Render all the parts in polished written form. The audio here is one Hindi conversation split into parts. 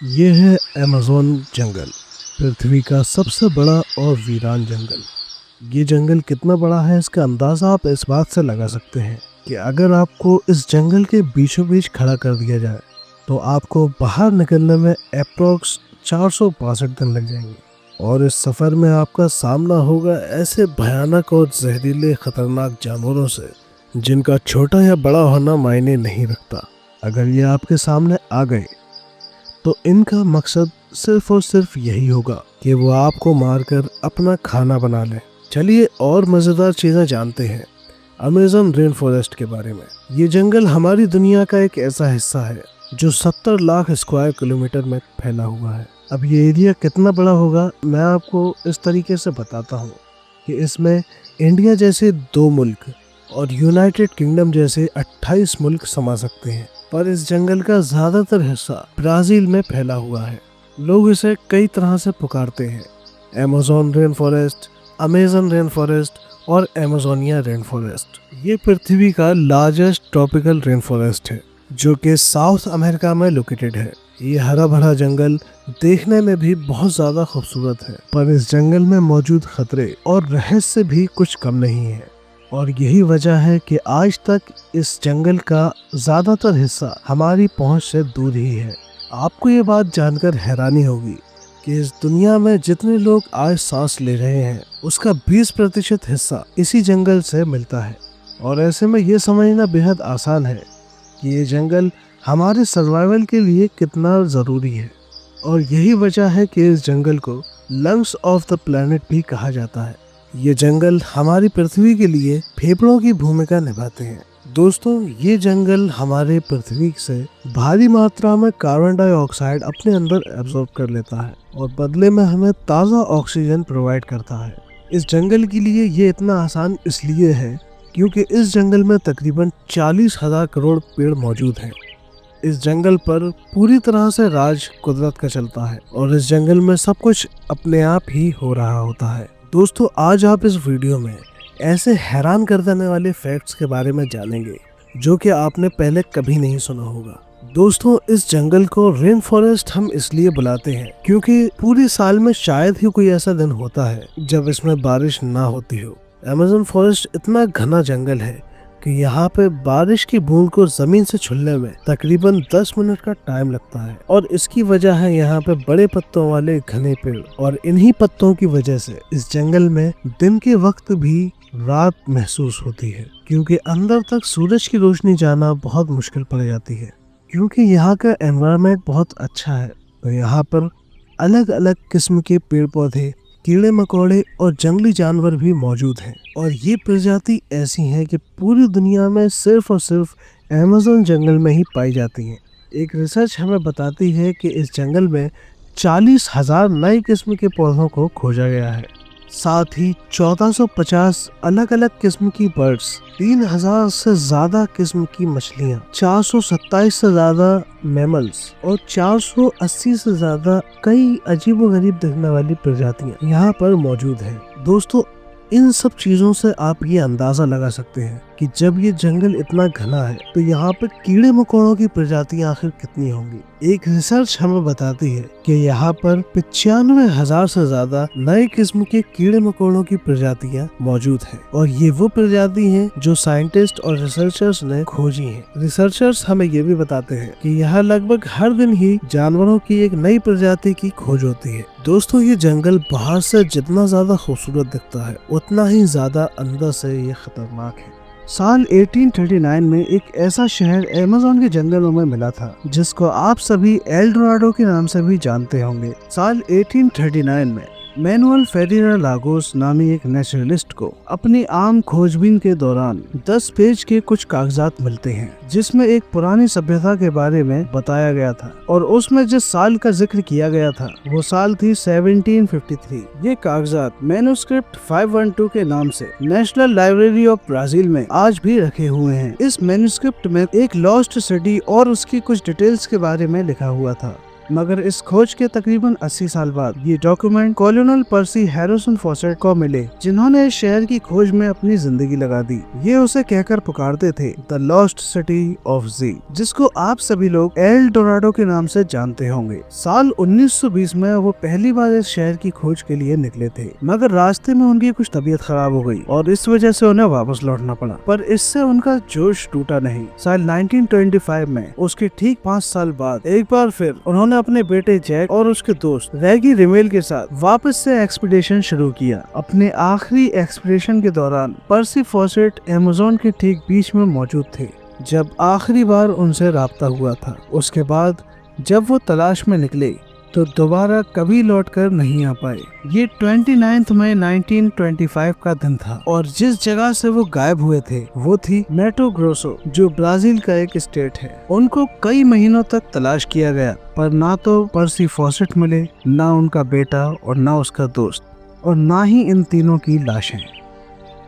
ये है अमेज़न जंगल, पृथ्वी का सबसे बड़ा और वीरान जंगल। ये जंगल कितना बड़ा है इसका अंदाज़ा आप इस बात से लगा सकते हैं कि अगर आपको इस जंगल के बीचों बीच खड़ा कर दिया जाए तो आपको बाहर निकलने में अप्रॉक्स 465 दिन लग जाएंगे। और इस सफ़र में आपका सामना होगा ऐसे भयानक और जहरीले खतरनाक जानवरों से जिनका छोटा या बड़ा होना मायने नहीं रखता। अगर ये आपके सामने आ गए तो इनका मकसद सिर्फ और सिर्फ यही होगा कि वो आपको मारकर अपना खाना बना लें। चलिए और मज़ेदार चीज़ें जानते हैं अमेज़न रेन फॉरेस्ट के बारे में। ये जंगल हमारी दुनिया का एक ऐसा हिस्सा है जो 70 लाख स्क्वायर किलोमीटर में फैला हुआ है। अब ये एरिया कितना बड़ा होगा मैं आपको इस तरीके से बताता हूँ कि इसमें इंडिया जैसे 2 मुल्क और यूनाइटेड किंगडम जैसे 28 मुल्क समा सकते हैं। पर इस जंगल का ज़्यादातर हिस्सा ब्राज़ील में फैला हुआ है। लोग इसे कई तरह से पुकारते हैं, Amazon rain forest, Amazon rain forest और अमेज़ोनिया रेन फॉरेस्ट। ये पृथ्वी का लार्जेस्ट ट्रॉपिकल रेन फॉरेस्ट है जो कि साउथ अमेरिका में लोकेटेड है। ये हरा भरा जंगल देखने में भी बहुत ज़्यादा खूबसूरत है, पर इस जंगल में मौजूद खतरे और रहस्य भी कुछ कम नहीं है। और यही वजह है कि आज तक इस जंगल का ज़्यादातर हिस्सा हमारी पहुंच से दूर ही है। आपको ये बात जानकर हैरानी होगी कि इस दुनिया में जितने लोग आज सांस ले रहे हैं उसका 20% हिस्सा इसी जंगल से मिलता है। और ऐसे में ये समझना बेहद आसान है कि ये जंगल हमारे सर्वाइवल के लिए कितना ज़रूरी है। और यही वजह है कि इस जंगल को लंग्स ऑफ द प्लैनेट भी कहा जाता है। ये जंगल हमारी पृथ्वी के लिए फेफड़ों की भूमिका निभाते हैं। दोस्तों, ये जंगल हमारे पृथ्वी से भारी मात्रा में कार्बन डाइऑक्साइड अपने अंदर एब्जॉर्ब कर लेता है और बदले में हमें ताज़ा ऑक्सीजन प्रोवाइड करता है। इस जंगल के लिए ये इतना आसान इसलिए है क्योंकि इस जंगल में तकरीबन 40,000 करोड़ पेड़ मौजूद हैं। इस जंगल पर पूरी तरह से राज कुदरत का चलता है और इस जंगल में सब कुछ अपने आप ही हो रहा होता है। दोस्तों, आज आप इस वीडियो में ऐसे हैरान कर देने वाले फैक्ट्स के बारे में जानेंगे जो कि आपने पहले कभी नहीं सुना होगा। दोस्तों, इस जंगल को रेन फॉरेस्ट हम इसलिए बुलाते हैं क्योंकि पूरे साल में शायद ही कोई ऐसा दिन होता है जब इसमें बारिश ना होती हो। अमेज़न फॉरेस्ट इतना घना जंगल है कि यहाँ पे बारिश की बूंद को जमीन से छूने में तकरीबन 10 मिनट का टाइम लगता है। और इसकी वजह है यहाँ पे बड़े पत्तों वाले घने पेड़, और इन्हीं पत्तों की वजह से इस जंगल में दिन के वक्त भी रात महसूस होती है क्योंकि अंदर तक सूरज की रोशनी जाना बहुत मुश्किल पड़ जाती है। क्योंकि यहाँ का एनवायरनमेंट बहुत अच्छा है तो यहाँ पर अलग अलग किस्म के पेड़ पौधे, कीड़े मकोड़े और जंगली जानवर भी मौजूद हैं। और ये प्रजाति ऐसी हैं कि पूरी दुनिया में सिर्फ और सिर्फ अमेज़न जंगल में ही पाई जाती हैं। एक रिसर्च हमें बताती है कि इस जंगल में 40,000 नए किस्म के पौधों को खोजा गया है। साथ ही 1450 अलग अलग किस्म की बर्ड्स, 3000 से ज्यादा किस्म की मछलियाँ, 427 से ज्यादा मैमल्स और 480 से ज्यादा कई अजीबोगरीब दिखने वाली प्रजातियां यहाँ पर मौजूद हैं। दोस्तों, इन सब चीजों से आप ये अंदाजा लगा सकते हैं कि जब ये जंगल इतना घना है तो यहाँ पे कीड़े मकोड़ों की प्रजातियां आखिर कितनी होंगी। एक रिसर्च हमें बताती है कि यहाँ पर 95,000 से ज्यादा नए किस्म के कीड़े मकोड़ों की प्रजातियां मौजूद हैं। और ये वो प्रजाति हैं जो साइंटिस्ट और रिसर्चर्स ने खोजी हैं। रिसर्चर्स हमें ये भी बताते हैं कि यहाँ लगभग हर दिन ही जानवरों की एक नई प्रजाति की खोज होती है। दोस्तों, ये जंगल बाहर से जितना ज्यादा खूबसूरत दिखता है उतना ही ज्यादा अंदर से ये खतरनाक है। साल 1839 में एक ऐसा शहर अमेज़न के जंगलों में मिला था जिसको आप सभी एल डोराडो के नाम से भी जानते होंगे। साल 1839 में मैनुअल फेरेरा लागोस नामी एक नेचुरलिस्ट को अपनी आम खोजबीन के दौरान 10 पेज के कुछ कागजात मिलते हैं जिसमें एक पुरानी सभ्यता के बारे में बताया गया था और उसमें जिस साल का जिक्र किया गया था वो साल थी 1753। ये कागजात मैन्युस्क्रिप्ट 512 के नाम से नेशनल लाइब्रेरी ऑफ ब्राजील में आज भी रखे हुए हैं। इस मैन्युस्क्रिप्ट में एक लॉस्ट सिटी और उसकी कुछ डिटेल्स के बारे में लिखा हुआ था। मगर इस खोज के तकरीबन 80 साल बाद ये डॉक्यूमेंट कॉलोनल पर्सी हैरिसन फॉसेट को मिले, जिन्होंने इस शहर की खोज में अपनी जिंदगी लगा दी। ये उसे कहकर पुकारते थे द लॉस्ट सिटी ऑफ जी, जिसको आप सभी लोग एल डोराडो के नाम से जानते होंगे। साल 1920 में वो पहली बार इस शहर की खोज के लिए निकले थे, मगर रास्ते में उनकी कुछ तबीयत खराब हो गई और इस वजह से उन्हें वापस लौटना पड़ा। पर इससे उनका जोश टूटा नहीं। साल 1925 में उसके ठीक 5 साल बाद एक बार फिर उन्होंने अपने बेटे जैक और उसके दोस्त रैगी रिमेल के साथ वापस से एक्सपीडिशन शुरू किया। अपने आखिरी एक्सपीडिशन के दौरान पर्सी फॉसेट अमेज़न के ठीक बीच में मौजूद थे जब आखिरी बार उनसे राब्ता हुआ था। उसके बाद जब वो तलाश में निकले तो दोबारा कभी लौटकर नहीं आ पाए। ये 29 मई 1925 का दिन था और जिस जगह से वो गायब हुए थे वो थी मैटो ग्रोसो, जो ब्राजील का एक स्टेट है। उनको कई महीनों तक तलाश किया गया पर ना तो पर्सी फॉसेट मिले, ना उनका बेटा और ना उसका दोस्त, और ना ही इन तीनों की लाशें।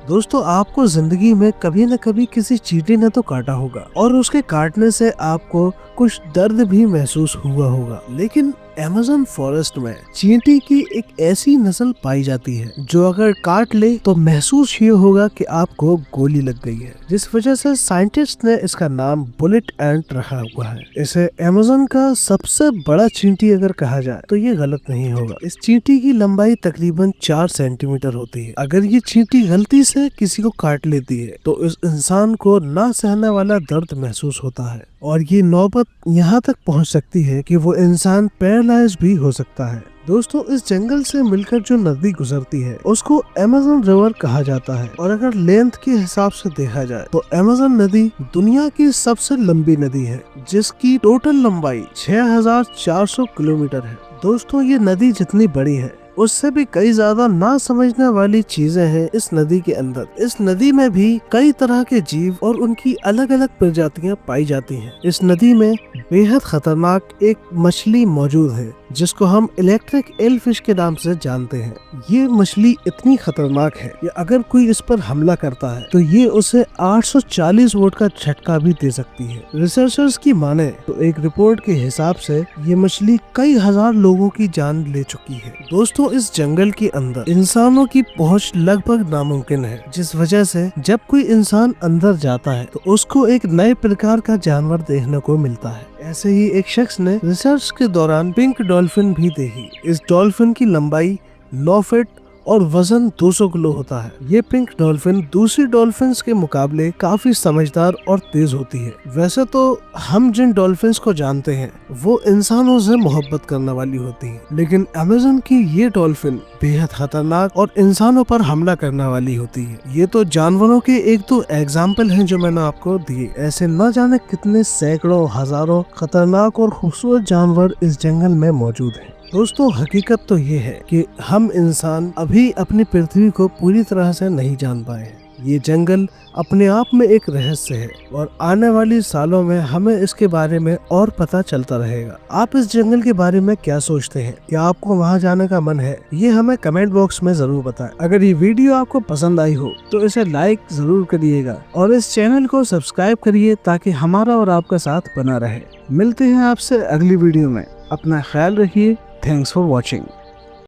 दोस्तों, आपको जिंदगी में कभी न कभी किसी चींटी ने तो काटा होगा और उसके काटने से आपको कुछ दर्द भी महसूस हुआ होगा, लेकिन अमेज़न फॉरेस्ट में चींटी की एक ऐसी नस्ल पाई जाती है जो अगर काट ले तो महसूस ये होगा कि आपको गोली लग गई है, जिस वजह से साइंटिस्ट ने इसका नाम बुलेट एंट रखा हुआ है। इसे अमेज़न का सबसे बड़ा चींटी अगर कहा जाए तो ये गलत नहीं होगा। इस चींटी की लंबाई तकरीबन 4 सेंटीमीटर होती है। अगर ये चींटी गलती से किसी को काट लेती है तो इस इंसान को ना सहने वाला दर्द महसूस होता है और ये नौबत यहाँ तक पहुँच सकती है कि वो इंसान पैरालाइज भी हो सकता है। दोस्तों, इस जंगल से मिलकर जो नदी गुजरती है उसको अमेज़न रिवर कहा जाता है और अगर लेंथ के हिसाब से देखा जाए तो अमेज़न नदी दुनिया की सबसे लंबी नदी है, जिसकी टोटल लंबाई 6400 किलोमीटर है। दोस्तों, ये नदी जितनी बड़ी है उससे भी कई ज्यादा ना समझने वाली चीजें हैं इस नदी के अंदर। इस नदी में भी कई तरह के जीव और उनकी अलग अलग प्रजातियां पाई जाती हैं। इस नदी में बेहद खतरनाक एक मछली मौजूद है जिसको हम इलेक्ट्रिक एल फिश के नाम से जानते हैं। ये मछली इतनी खतरनाक है कि अगर कोई इस पर हमला करता है तो ये उसे 840 वोल्ट का झटका भी दे सकती है। रिसर्चर्स की माने तो एक रिपोर्ट के हिसाब से ये मछली कई हजार लोगों की जान ले चुकी है। दोस्तों, इस जंगल के अंदर इंसानों की पहुंच लगभग नामुमकिन है, जिस वजह से जब कोई इंसान अंदर जाता है तो उसको एक नए प्रकार का जानवर देखने को मिलता है। ऐसे ही एक शख्स ने रिसर्च के दौरान पिंक डॉल्फिन भी देखी। इस डॉल्फिन की लंबाई 9 फीट और वजन 200 किलो होता है। ये पिंक डॉल्फिन दूसरी डॉल्फिन्स के मुकाबले काफी समझदार और तेज होती है। वैसे तो हम जिन डॉल्फिन्स को जानते हैं वो इंसानों से मोहब्बत करने वाली होती हैं, लेकिन अमेज़न की ये डॉल्फिन बेहद खतरनाक और इंसानों पर हमला करने वाली होती है। ये तो जानवरों के एक दो एग्जाम्पल हैं जो मैंने आपको दिए। ऐसे न जाने कितने सैकड़ों हजारों खतरनाक और खूबसूरत जानवर इस जंगल में मौजूद हैं। दोस्तों, हकीकत तो ये है कि हम इंसान अभी अपनी पृथ्वी को पूरी तरह से नहीं जान पाए हैं। ये जंगल अपने आप में एक रहस्य है और आने वाली सालों में हमें इसके बारे में और पता चलता रहेगा। आप इस जंगल के बारे में क्या सोचते हैं? क्या आपको वहां जाने का मन है? ये हमें कमेंट बॉक्स में जरूर बताएं। अगर ये वीडियो आपको पसंद आई हो तो इसे लाइक जरूर करिएगा और इस चैनल को सब्सक्राइब करिए ताकि हमारा और आपका साथ बना रहे। मिलते हैं आपसे अगली वीडियो में। अपना ख्याल रखिए। Thanks for watching.